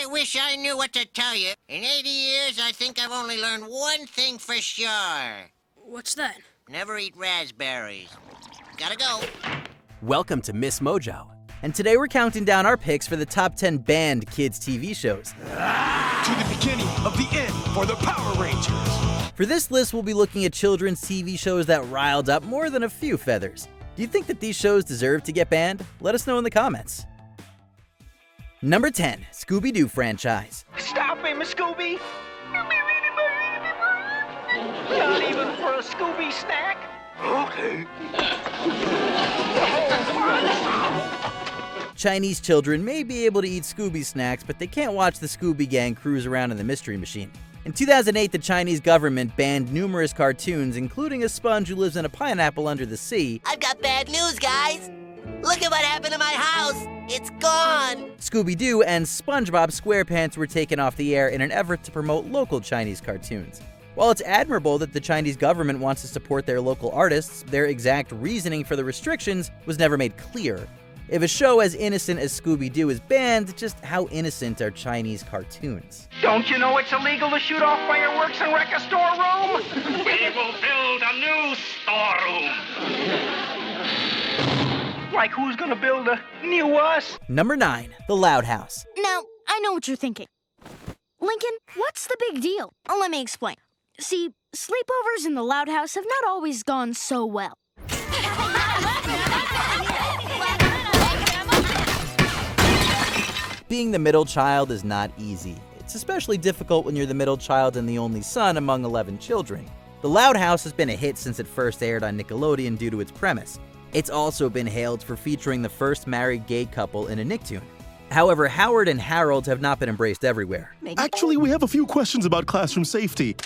I wish I knew what to tell you. In 80 years, I think I've only learned one thing for sure. What's that? Never eat raspberries. Gotta go. Welcome to Miss Mojo. And today we're counting down our picks for the top 10 banned kids TV shows. To the beginning of the end for the Power Rangers. For this list, we'll be looking at children's TV shows that riled up more than a few feathers. Do you think that these shows deserve to get banned? Let us know in the comments. Number 10, ScoobyDoo Franchise. Stop him, Scooby! Not even for a Scooby snack? Okay. Chinese children may be able to eat Scooby snacks, but they can't watch the Scooby Gang cruise around in the Mystery Machine. In 2008, the Chinese government banned numerous cartoons, including a sponge who lives in a pineapple under the sea. I've got bad news, guys! Look at what happened to my house! It's gone! Scooby-Doo and SpongeBob SquarePants were taken off the air in an effort to promote local Chinese cartoons. While it's admirable that the Chinese government wants to support their local artists, their exact reasoning for the restrictions was never made clear. If a show as innocent as Scooby-Doo is banned, just how innocent are Chinese cartoons? Don't you know it's illegal to shoot off fireworks and wreck a storeroom? We will build a new storeroom. Like who's gonna build a new us? Number 9, The Loud House. Now, I know what you're thinking. Lincoln, what's the big deal? Let me explain. See, sleepovers in the Loud House have not always gone so well. Being the middle child is not easy. It's especially difficult when you're the middle child and the only son among 11 children. The Loud House has been a hit since it first aired on Nickelodeon due to its premise. It's also been hailed for featuring the first married gay couple in a Nicktoon. However, Howard and Harold have not been embraced everywhere. Actually, we have a few questions about classroom safety.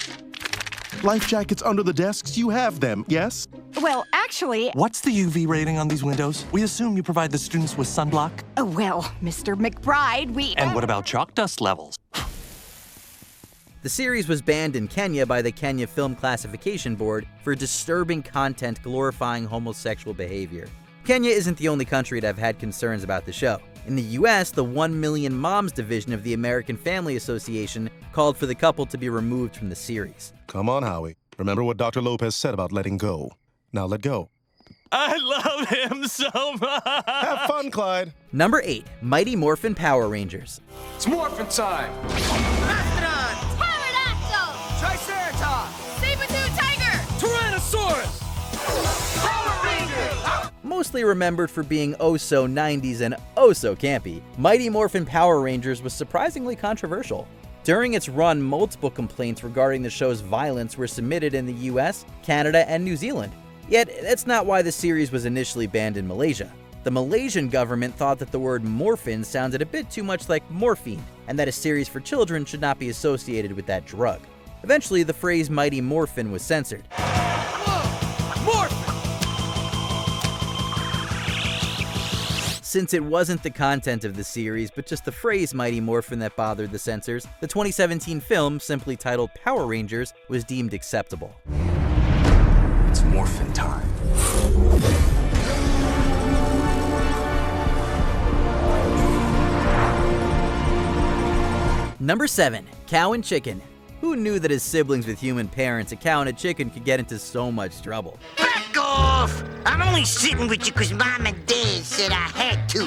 Life jackets under the desks, you have them, yes? Well, actually... What's the UV rating on these windows? We assume you provide the students with sunblock. Well, Mr. McBride, we... And what about chalk dust levels? The series was banned in Kenya by the Kenya Film Classification Board for disturbing content glorifying homosexual behavior. Kenya isn't the only country to have had concerns about the show. In the US, the 1 Million Moms division of the American Family Association called for the couple to be removed from the series. Come on, Howie. Remember what Dr. Lopez said about letting go. Now let go. I love him so much! Have fun, Clyde. Number 8, Mighty Morphin Power Rangers. It's morphin' time! Mastodon! Pterodactyl! Triceratops! Saber-tooth tiger! Tyrannosaurus! Power Rangers! Mostly remembered for being oh so 90s and oh so campy, Mighty Morphin Power Rangers was surprisingly controversial. During its run, multiple complaints regarding the show's violence were submitted in the US, Canada, and New Zealand. Yet, that's not why the series was initially banned in Malaysia. The Malaysian government thought that the word morphin sounded a bit too much like morphine, and that a series for children should not be associated with that drug. Eventually, the phrase Mighty Morphin was censored. Morphin! Since it wasn't the content of the series, but just the phrase Mighty Morphin that bothered the censors, the 2017 film, simply titled Power Rangers, was deemed acceptable. It's morphin' time. Number 7, Cow and Chicken. Who knew that as siblings with human parents, a cow and a chicken could get into so much trouble? Back off! I'm only sitting with you because Mom and Dad said I had to.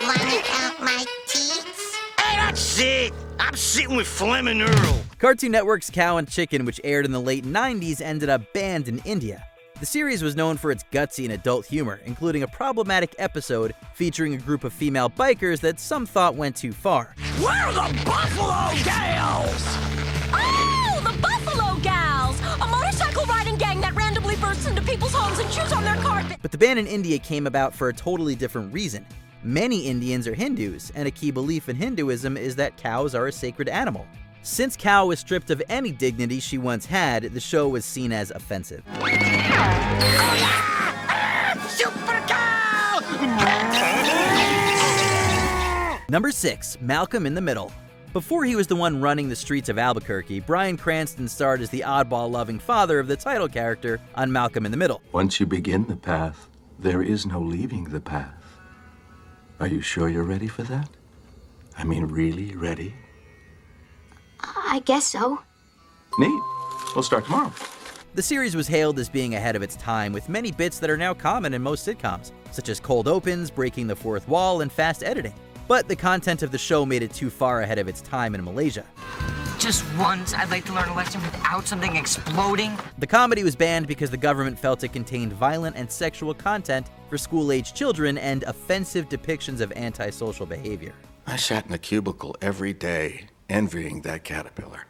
Wanna count my teeth? Hey, that's it! I'm sitting with Flem and Earl. Cartoon Network's Cow and Chicken, which aired in the late 90s, ended up banned in India. The series was known for its gutsy and adult humor, including a problematic episode featuring a group of female bikers that some thought went too far. We're the Buffalo Gals! Oh, the Buffalo Gals! A motorcycle riding gang that randomly bursts into people's homes and chews on their carpet. But the ban in India came about for a totally different reason. Many Indians are Hindus, and a key belief in Hinduism is that cows are a sacred animal. Since Cow was stripped of any dignity she once had, the show was seen as offensive. Super cow! Number 6, Malcolm in the Middle. Before he was the one running the streets of Albuquerque, Bryan Cranston starred as the oddball-loving father of the title character on Malcolm in the Middle. Once you begin the path, there is no leaving the path. Are you sure you're ready for that? I mean, really ready? I guess so. Neat. We'll start tomorrow. The series was hailed as being ahead of its time, with many bits that are now common in most sitcoms, such as cold opens, breaking the fourth wall, and fast editing. But the content of the show made it too far ahead of its time in Malaysia. Just once, I'd like to learn a lesson without something exploding. The comedy was banned because the government felt it contained violent and sexual content for school-age children and offensive depictions of antisocial behavior. I sat in a cubicle every day, envying that caterpillar,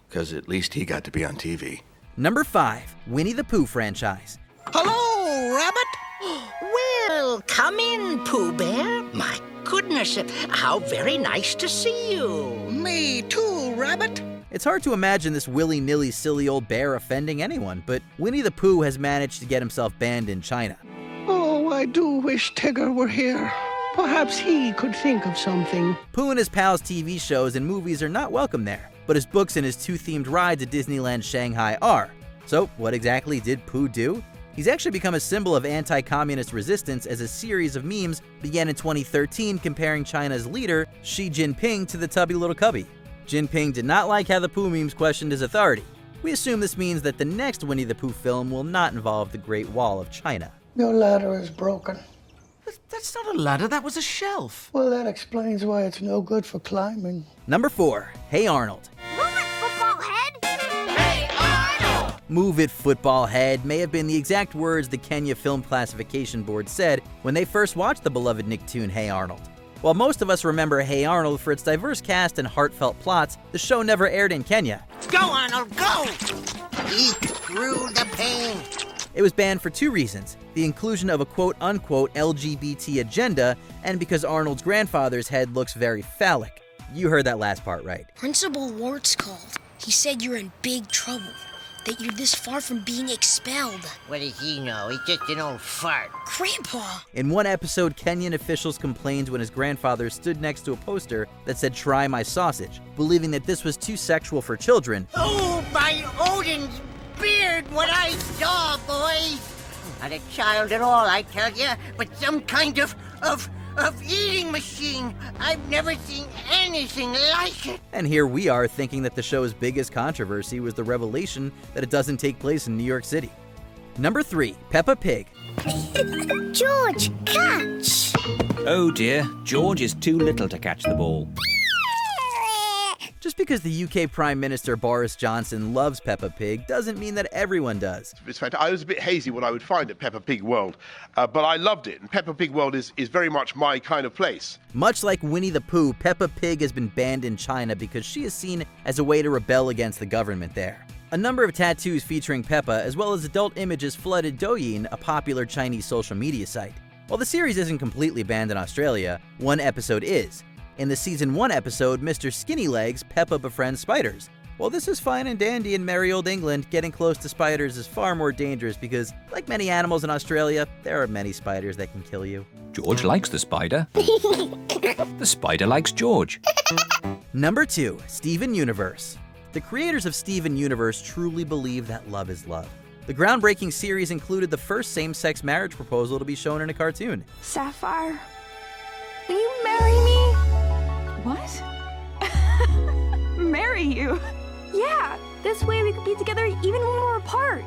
because at least he got to be on TV. Number 5, Winnie the Pooh franchise. Hello, Rabbit. Well, come in, Pooh Bear. My goodness, how very nice to see you. Me too, Rabbit. It's hard to imagine this willy-nilly silly old bear offending anyone, but Winnie the Pooh has managed to get himself banned in China. Oh, I do wish Tigger were here. Perhaps he could think of something. Pooh and his pals' TV shows and movies are not welcome there, but his books and his 2 themed rides at Disneyland Shanghai are. So what exactly did Pooh do? He's actually become a symbol of anti-communist resistance, as a series of memes began in 2013 comparing China's leader, Xi Jinping, to the tubby little cubby. Jinping did not like how the Pooh memes questioned his authority. We assume this means that the next Winnie the Pooh film will not involve the Great Wall of China. Your ladder is broken. That's not a ladder, that was a shelf. Well, that explains why it's no good for climbing. Number 4, Hey Arnold. Move it, football head! Hey, Arnold! Move it, football head may have been the exact words the Kenya Film Classification Board said when they first watched the beloved Nicktoon Hey Arnold. While most of us remember Hey Arnold for its diverse cast and heartfelt plots, the show never aired in Kenya. Go, Arnold, go! Eat through the pain. It was banned for 2 reasons: the inclusion of a quote-unquote LGBT agenda, and because Arnold's grandfather's head looks very phallic. You heard that last part right. Principal Warts called. He said you're in big trouble, that you're this far from being expelled. What does he know? He's just an old fart. Grandpa! In one episode, Kenyan officials complained when his grandfather stood next to a poster that said "Try my sausage," believing that this was too sexual for children. Oh, by Odin's beard, what I saw, boys! Not a child at all, I tell you, but some kind of eating machine. I've never seen anything like it. And here we are thinking that the show's biggest controversy was the revelation that it doesn't take place in New York City. Number 3, Peppa Pig. George, catch! Oh dear, George is too little to catch the ball. Just because the UK Prime Minister Boris Johnson loves Peppa Pig doesn't mean that everyone does. It's fantastic. I was a bit hazy what I would find at Peppa Pig World, but I loved it. And Peppa Pig World is very much my kind of place. Much like Winnie the Pooh, Peppa Pig has been banned in China because she is seen as a way to rebel against the government there. A number of tattoos featuring Peppa, as well as adult images, flooded Douyin, a popular Chinese social media site. While the series isn't completely banned in Australia, one episode is. In the Season 1 episode, Mr. Skinny Legs, Peppa befriends spiders. While this is fine and dandy in merry old England, getting close to spiders is far more dangerous because, like many animals in Australia, there are many spiders that can kill you. George likes the spider. The spider likes George. Number 2, Steven Universe. The creators of Steven Universe truly believe that love is love. The groundbreaking series included the first same-sex marriage proposal to be shown in a cartoon. Sapphire, will you marry me? What? Marry you? Yeah, this way we could be together even when we're apart.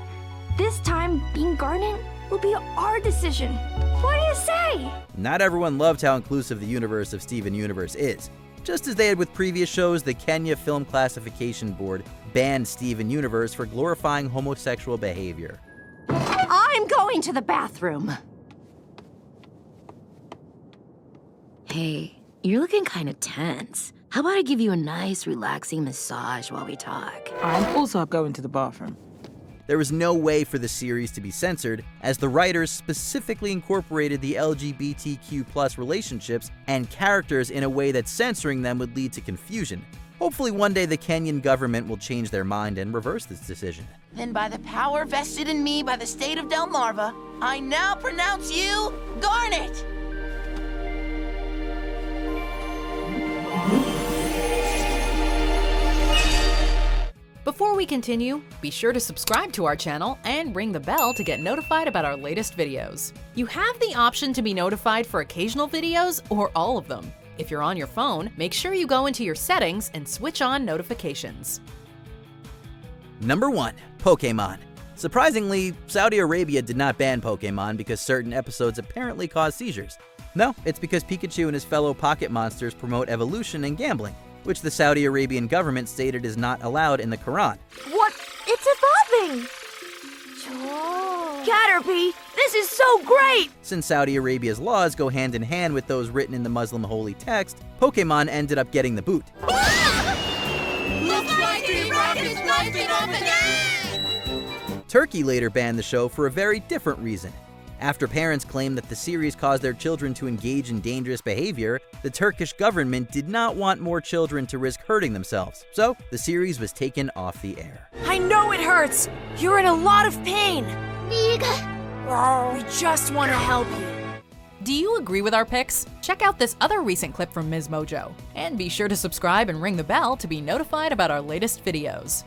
This time, being Garnet will be our decision. What do you say? Not everyone loved how inclusive the universe of Steven Universe is. Just as they had with previous shows, the Kenya Film Classification Board banned Steven Universe for glorifying homosexual behavior. I'm going to the bathroom. Hey. You're looking kind of tense. How about I give you a nice, relaxing massage while we talk? I'm also going to the bathroom. There was no way for the series to be censored, as the writers specifically incorporated the LGBTQ+ relationships and characters in a way that censoring them would lead to confusion. Hopefully one day the Kenyan government will change their mind and reverse this decision. Then by the power vested in me by the state of Delmarva, I now pronounce you Garnet! Before we continue, be sure to subscribe to our channel and ring the bell to get notified about our latest videos. You have the option to be notified for occasional videos or all of them. If you're on your phone, make sure you go into your settings and switch on notifications. Number 1. Pokémon. Surprisingly, Saudi Arabia did not ban Pokémon because certain episodes apparently cause seizures. No, it's because Pikachu and his fellow pocket monsters promote evolution and gambling, which the Saudi Arabian government stated is not allowed in the Quran. What? It's evolving! Caterpie, this is so great! Since Saudi Arabia's laws go hand in hand with those written in the Muslim holy text, Pokémon ended up getting the boot. Looks like Team Rocket's busting up again! Turkey later banned the show for a very different reason. After parents claimed that the series caused their children to engage in dangerous behavior, the Turkish government did not want more children to risk hurting themselves, so the series was taken off the air. I know it hurts! You're in a lot of pain! We just want to help you. Do you agree with our picks? Check out this other recent clip from Ms. Mojo. And be sure to subscribe and ring the bell to be notified about our latest videos.